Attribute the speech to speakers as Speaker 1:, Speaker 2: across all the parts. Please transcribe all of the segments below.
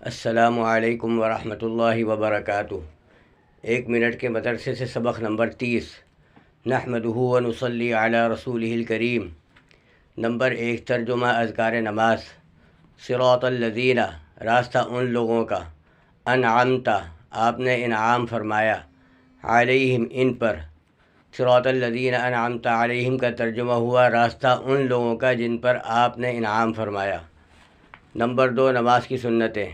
Speaker 1: السلام علیکم ورحمۃ اللہ وبرکاتہ۔ 1 منٹ کے مدرسے سے سبق نمبر 30۔ نحمدہ ونصلی علی رسولہ الکریم۔ نمبر 1، ترجمہ اذکار نماز۔ صراط الذین، راستہ ان لوگوں کا، انعمت، آپ نے انعام فرمایا، علیہم، ان پر۔ صراط الذین انعمت علیہم کا ترجمہ ہوا راستہ ان لوگوں کا جن پر آپ نے انعام فرمایا۔ نمبر 2، نماز کی سنتیں۔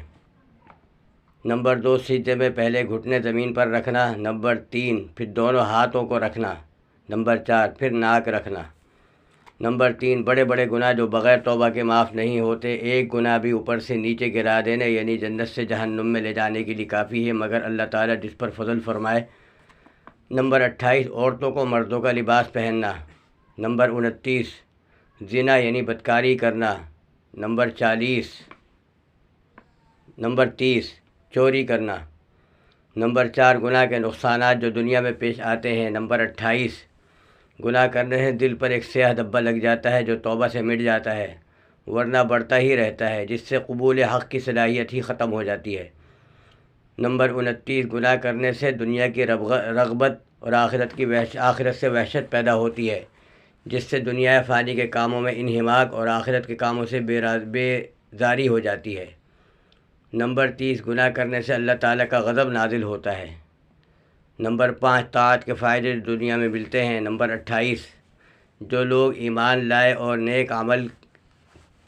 Speaker 1: نمبر 2، سجدے میں پہلے گھٹنے زمین پر رکھنا۔ نمبر 3، پھر دونوں ہاتھوں کو رکھنا۔ نمبر 4، پھر ناک رکھنا۔ نمبر 3، بڑے بڑے گناہ جو بغیر توبہ کے معاف نہیں ہوتے، ایک گناہ بھی اوپر سے نیچے گرا دینے یعنی جنت سے جہنم میں لے جانے کے لیے کافی ہے، مگر اللہ تعالیٰ جس پر فضل فرمائے۔ نمبر 28، عورتوں کو مردوں کا لباس پہننا۔ نمبر 29، زنا یعنی بدکاری کرنا۔ نمبر 30، چوری کرنا۔ نمبر 4، گناہ کے نقصانات جو دنیا میں پیش آتے ہیں۔ نمبر 28، گناہ کرنے سے دل پر ایک سیاہ دھبا لگ جاتا ہے جو توبہ سے مٹ جاتا ہے، ورنہ بڑھتا ہی رہتا ہے، جس سے قبول حق کی صلاحیت ہی ختم ہو جاتی ہے۔ نمبر 29، گناہ کرنے سے دنیا کی رغبت اور آخرت سے وحشت پیدا ہوتی ہے، جس سے دنیا فانی کے کاموں میں انہماک اور آخرت کے کاموں سے بیزاری ہو جاتی ہے۔ نمبر 30، گناہ کرنے سے اللہ تعالیٰ کا غضب نازل ہوتا ہے۔ نمبر 5، طاعت کے فائدے دنیا میں ملتے ہیں۔ نمبر 28، جو لوگ ایمان لائے اور نیک عمل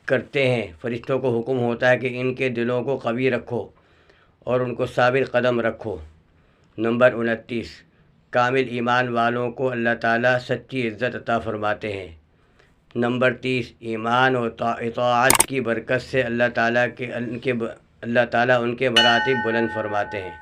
Speaker 1: کرتے ہیں، فرشتوں کو حکم ہوتا ہے کہ ان کے دلوں کو قوی رکھو اور ان کو ثابت قدم رکھو۔ نمبر 29، کامل ایمان والوں کو اللہ تعالیٰ سچی عزت عطا فرماتے ہیں۔ نمبر 30، ایمان اور اطاعت کی برکت سے اللہ تعالیٰ ان کے مراتب بلند فرماتے ہیں۔